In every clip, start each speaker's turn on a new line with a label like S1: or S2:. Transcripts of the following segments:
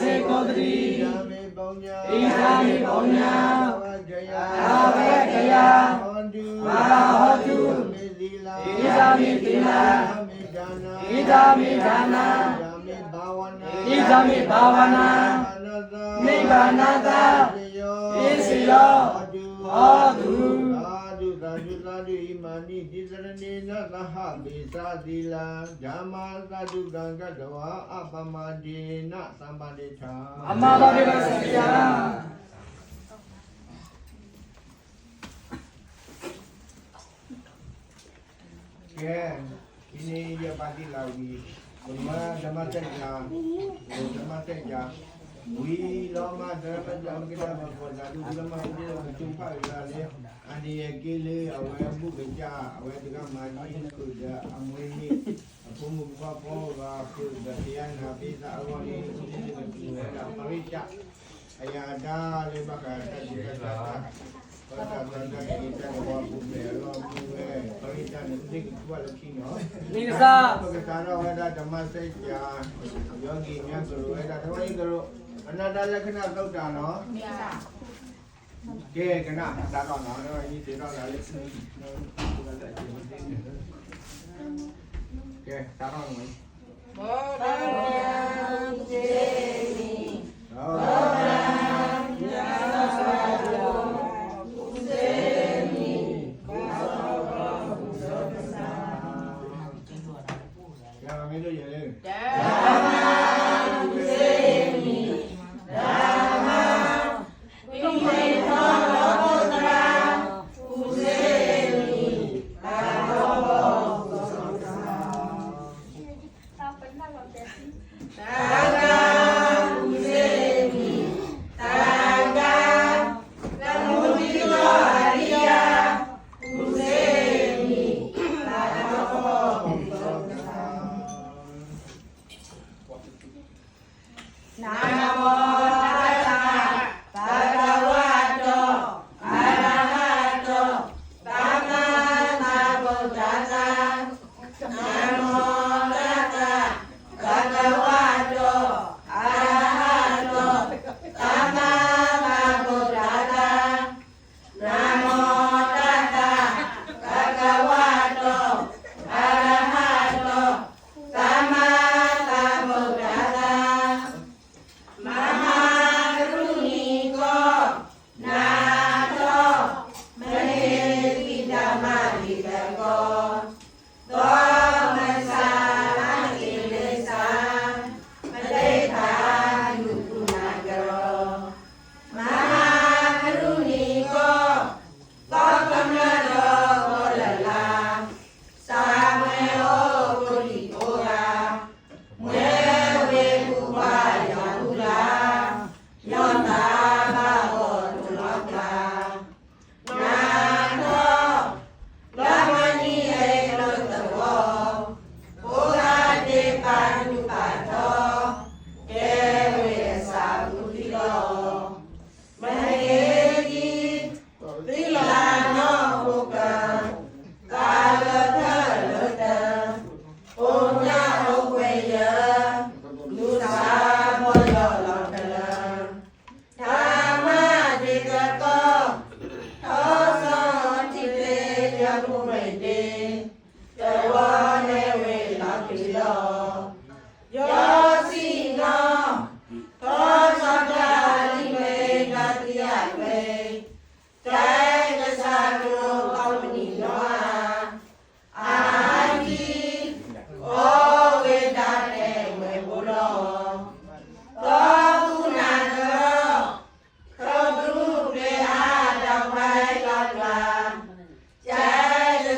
S1: စေကုန်တည်း
S2: ဣဒာမေပုံညာ
S1: ဣဒာမေပုံညာ
S2: ဘဝကြယ
S1: အာဝေကယ
S2: ဟောတု
S1: မဟာဟောတု
S2: မေသီလာ
S1: ဣဒာမေသီလာ
S2: မေဒါနာ
S1: ဣဒာမေဒါနာ
S2: ဣဒာမေဘာဝနာ
S1: ဣဒာမေဘာဝနာ နိဗ္ဗာနတ ဣစီယောဟောတု
S2: သာဓုသာဓုသာဓုဣမာနိတိစရဏေနသဟပိသာသီလံဓမ္မာသာဓုကံကတဝါအပမဒေနသမ္ပတိထာ
S1: အမဘာပြေပါဆရာ
S2: ကဲဒီနေ့ရပါတိလာဝီဓမ္မတက်ကြာဓမ္မတက်ကြာဝီလောမဓမ္မကြာမကိတမဘောဇာတုလမဒီကျုံပါရလေအန္တရာယ်ကလေးအဝဲမှုကကြအဝဲတကမာကြီးကုကြအမွေးကြီးအဖို့မှုဘဘောပါပြုတရားနာပိသာအဝေါ်ဒီဒီကတူရတာမရိချအယာဒါလေးဘကတက်ကြတာဘာသာတန်တဲ့ဒီတဲ့ဘောပုမေလောပုဝဲပရိသတ်နဲ့ဒီကကွာလို့ရှိနော်
S1: နိကစာ
S2: ပကတာရောဝဒဓမ္မစိတ်ကြာယောဂီမြတ်ကရောအဲ့ဒါဓမ္မကြီးကရောအနတ္တလက္ခဏာသုတ်တာနော်ကဲကနဒါတော့နော်ဒီတေတော့လည်းကဲဒါတော့နော်ဘောဓံကျေမိဘောဓံညာသာရောကုသေမိဘောသောသစာရမင်းတို့ရလေ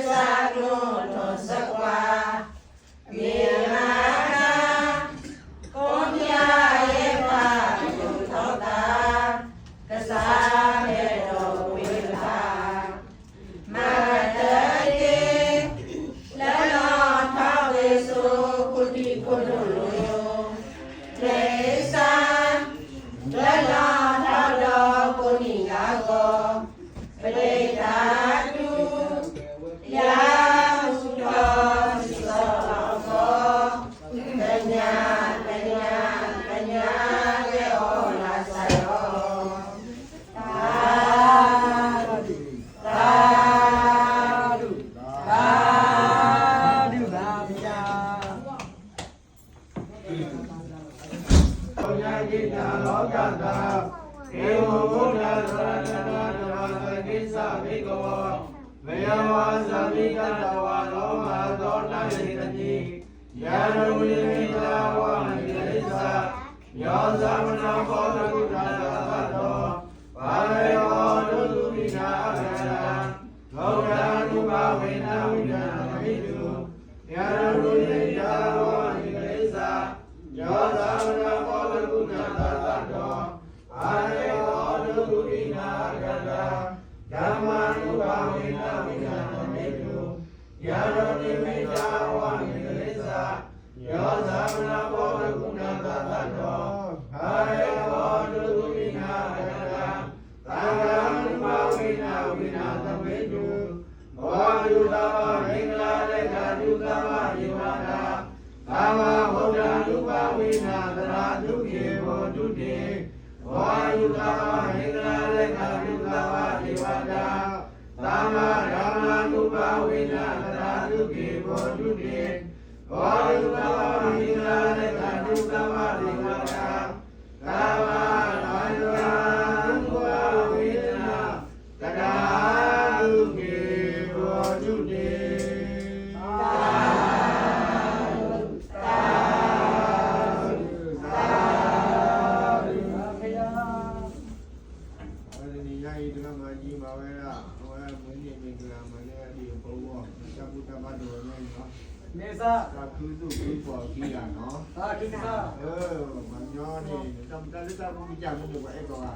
S3: Jai
S1: ဓုသာဓုပါဗျာဘုရားจิตလောကတာဧဝံဘုဒ္ဓသရဏဓမ္မသကိစ္စဘေကဝဝေယဝါသမိကတဝါလောမသောနာယေတတိယာရဝိမိတာဝါမိလိစ္ဆာယောသမနာဘောဓကုတ္တသာသောဘာဝေဟောတုသုမိနာအရဟံဂௌရံဥပဝေနဝိဒံမိတုယာရဝိမိတာဝါမိလိစ္ဆာယောသမနာဘောဓကုတ္တသာသောဘာဝေဟောတုသုမိနာအရဟံဓမ္မံဥပဝေနဝိဒံမိတုယာရဝိမိတာဝါမိလိစ္ဆာယောသမနာဘောဓကုတ္တသာသောဘာဝေဟောတုသုမိနာအရဟံသံဃာနုပါဝိနာဝိနာသမေတုဘောဓုတဝမင်္ဂလာလေကာဒုသဝယေဝနာသာဝဗုဒ္ဓနုပါဝိနာသရာဒုကေဘောဓုတေဘောဓုတဝမင်္ဂလာလေကာဒုသဝယေဝနာသာမဓမ္မနုပါဝိနာသရာဒုကေဘောဓုတေဘောဓုတဝမင်္ဂလာလေကာဒုသဝယေဝနာသာမဓမ္မတရာဒုကေဘောဓုတေသာဓုဘုရား
S2: အဲ့ဒီညာဤတကမကြီးပါပဲလားဟိုမင်းကြီးမင်္ဂလာမလေးအဒီဘုံဘောသဗ္ဗတမတော်နဲ့နော်
S1: နေသာ
S2: သာကုသုကိပေါ်ကြီးတာနော်
S1: သာကိစ္စ
S2: မညောနေတမ်တလေးတာဘုရားမှုတော့အဲ့ကောလာ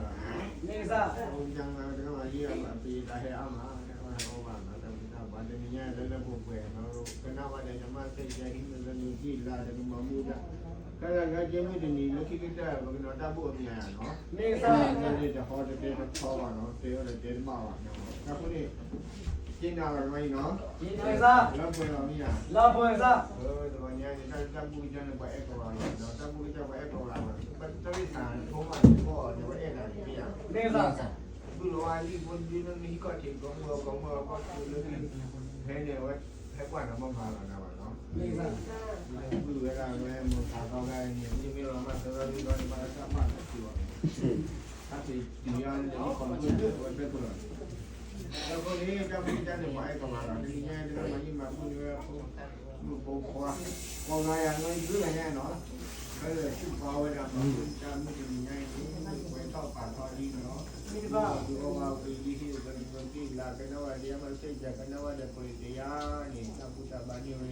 S1: နေသာ
S2: ဘုရားကတကမကြီးအပေးတာဟဲ့အမဟောပါနော်တမ်တာဘာတမညာလည်းလည်းပုတ်ပဲနော်ကနဝတဲ့ဓမ္မစိတ်ကြဟိမလည်းကြီးလာတယ်မမှုတာကဲကကျင်းမတင်ဒီလခိကိတဘကနော်တဖို့အမြန်နော်
S1: နေသာ
S2: ဒီဟောတဲ့ထောပါနော်တေရတဲ့မှာပါနော်အခုနေကျင်းတာလည်းမင်းနော်
S1: ဒီနေသာ
S2: လောက်ပေါ်တော့မြာ
S1: လာပွင့်သာ
S2: ဒီမညာနေတာတပူကျန်ပဲအဲ့ကောလာနော်တပူကျန်ပဲအဲ့ကောလာပတ်တော်ရစာထုံးမှတော့ဒီအဲ့ဒါကြီးပြ
S1: နေသာ
S2: ဘူးလိုအကြီးဘုန်းကြီးတို့မိကတိကောင်းကောင်းကောင်းလို့ဟဲနေဝဲဟဲကွာနမမာလာနော်
S1: နေသာ
S2: ဘူးရတာမဲမသာကောင်းတိုင်းဒီမျိုးမှာသတော်ပြီးတော့ဒီမှာစမှတ်လို့ပြောအဲ့ဒီဒီရန်ဒီကွန်ပျူတာဝက်ပဲတော့တော့ဒီကမ္ဘာကျတဲ့မိုက်ကောလာဒီညတဲ့မကြီးမှာဘူးရဘူးဘောခေါ်လာရမယ်ဒီလိုရနော်အဲ့ဒါသူ့ပါဝဲတာမှာတာမှုဒီညရဲ့ဝဲတော့ပါတော့ဒီနော်ဒီပါဒီဟောမှာဒီဒီဒီဒီလာကတော့ဒီမှာစိတ်ကြကတော့တဲ့ကိုတရားနေသဘုဒ္ဓဘာနိဝေ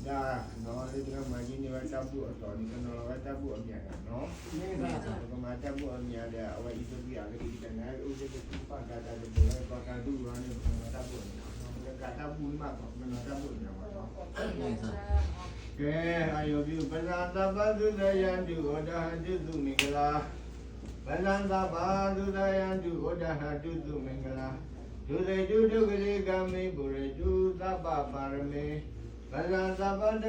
S2: ဒါနော်ဒီကမကြီးနေဝတပုအတော်ဒီကနော်ဝတပုအမြတ်နော်
S1: နေသာ
S2: ဒီကမှာတပုအမြတ်တဲ့အဝိသုပိယလေးဒီကနေ့ဥစ္စာကိုပတ်တာတဲ့ဘယ်တော့ကဒုရနေတပုကတပုမှာတော့မနော်တပုညမှာနော်
S1: နေသာ
S2: ကဲအာယောပြုပဇာတပ္ပသုတယံတုဩဒဟတုသုမင်္ဂလာပဇာတပ္ပသုတယံတုဩဒဟတုသုမင်္ဂလာဒုသေတုဒုက္ခရေကမိပုရိတုသဗ္ဗပါရမေပဇာတပ္ပတဂ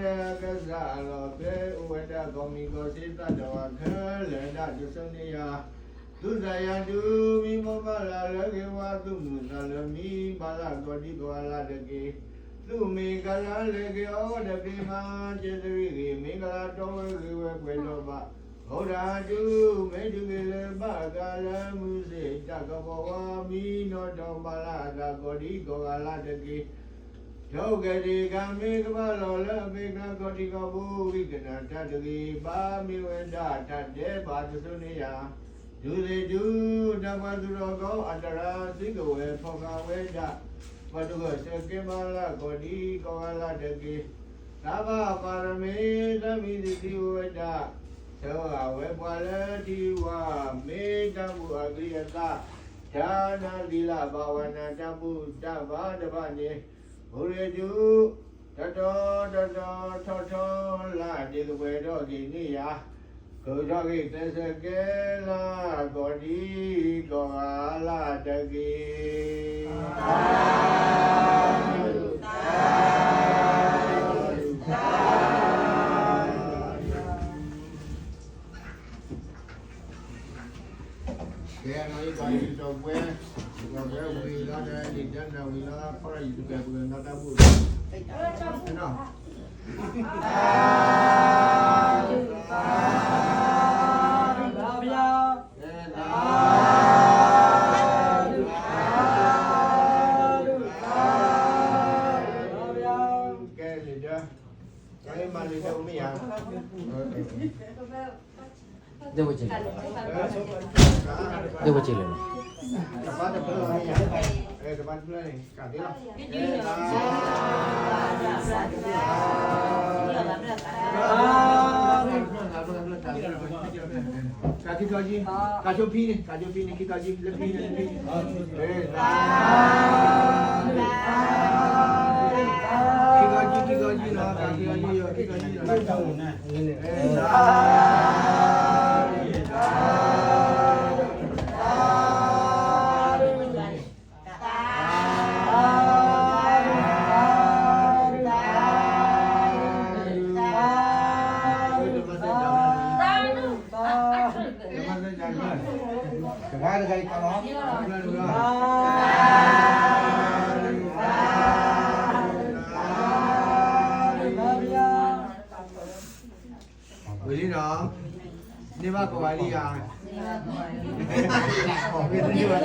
S2: ရကဇာလောကေဥဝတ္တကောမိကောစေတတဝခေလေဒဒုစုံနိယသုဇယံတုမိမောမလာလေကေဝသုမုသလမိပါဠကောတိကောလာတကေသူမေကလာလေကောတပိမကျေသရိကေမင်္ဂလာတော်ဝေဝကွယ်တော်ပါဘုရားတုမေတုကေလေပကာလမုစေတကဘောဝမိနောတော်ပါလာသာကောတိကောလာတကေဒုက္ခတိကမေကမလောလဘေကကောတိကောဘူဝိကနာတတကေပါမိဝေဒတတေပါသသုနေယဒုရေတုဓမ္မသူတော်ကောအတရာသိကဝေဖောကဝေဒဘဒုကစကေမလာကောတိကောလာတကေသဗ္ဗပါရမေသမိတိဝေဒသောဝေပွာလတိဝမေတ္တမူအဂိယတဒါနာသီလဘာဝနာတပုတ္တဘာတဗနေဘုရေတုတတော်ထောထောလာဒီကဝေတော့ဒီနိယကိုကြောင့်သစ္စကေလာကောတိကောလာတကေသာဓုသာဓုသာဓုကဲနော်ဒီပါဠိတော်ပွဲဝေလာတဲ့ ကျန်တော်ဝီလာဖရယူကဲဘူးနာတာဘူးနော်
S3: देव चले देव चले
S2: Kaki kaji, kacau pini kita kaji lebih. Kiki kaji lah, kaki kaji Kali kalau Beli dong. Ini mah kembali ya. Oh, itu juga.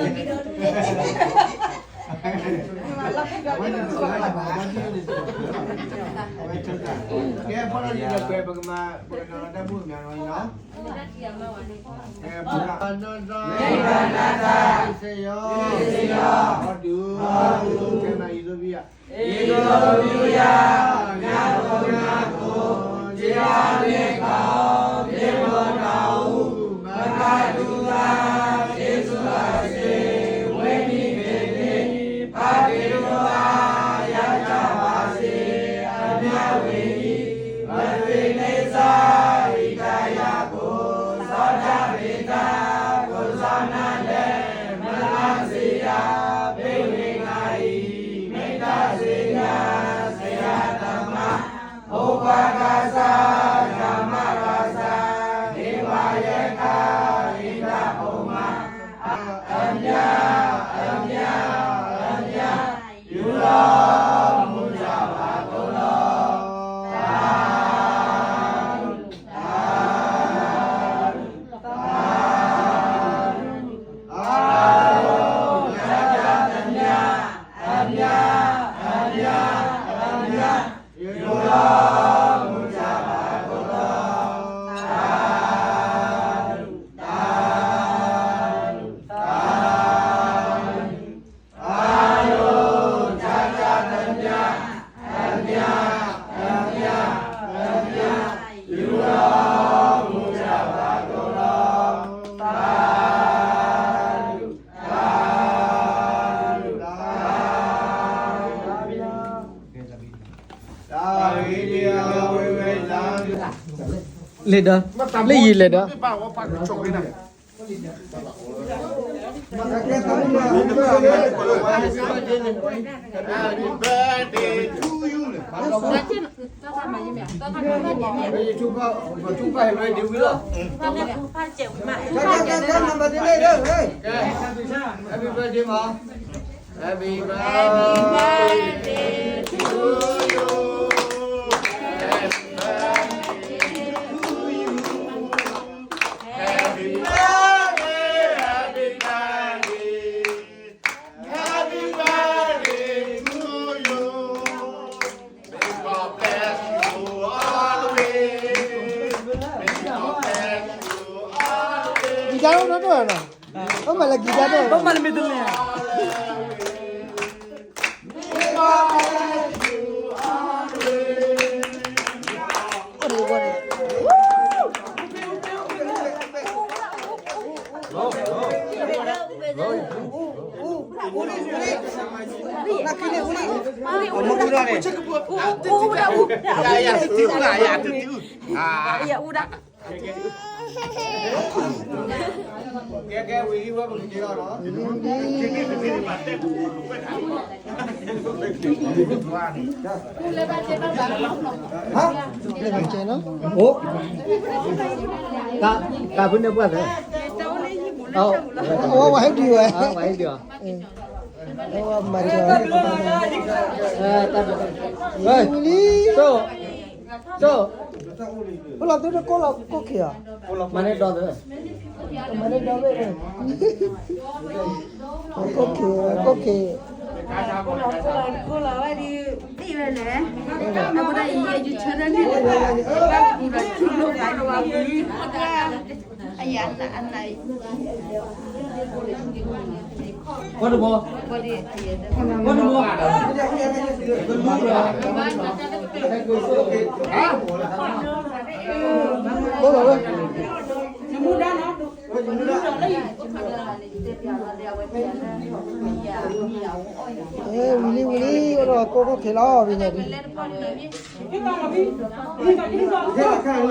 S2: Kaya pala nila kaya pag mga mo meron no? Kaya pala Nada Isayo Adu Kaya na ilubiya Ngako Jiyaleka Demonau Magadula Jesuase Weni Gede Padewa Yajawase Anyaweni Badweneza Ikayako Sadaveka Kosanale Malasia Bewengai Medazega Seyatama Opagasa Yamarasa Devayeka Inda Oma Anya Yula Mujaba Kola
S3: leader lấy gì leader
S2: Happy birthday to you.
S3: guitar nó rồi nè không phải là guitar đâu không phải là middle nè
S2: Cái quý quá bằng cái đó.
S3: hả lên bàn chơi nó ủa cả bên đâu qua thế oh oh why do you
S2: Cái
S3: Oh, macam. Hey, so. Kalau tu dah kolak kok ya?
S1: Mana dah tu?
S3: Mana dah ni? Kok.
S4: cô là ai đi đi về nè nó có đây gì chưa đến đi về đi về lúc phải đâu anh này
S1: Có được không?
S4: có đi
S1: Có được không?
S3: Có rồi. Willy, orang kok kok kela, binya.
S2: Thế là khang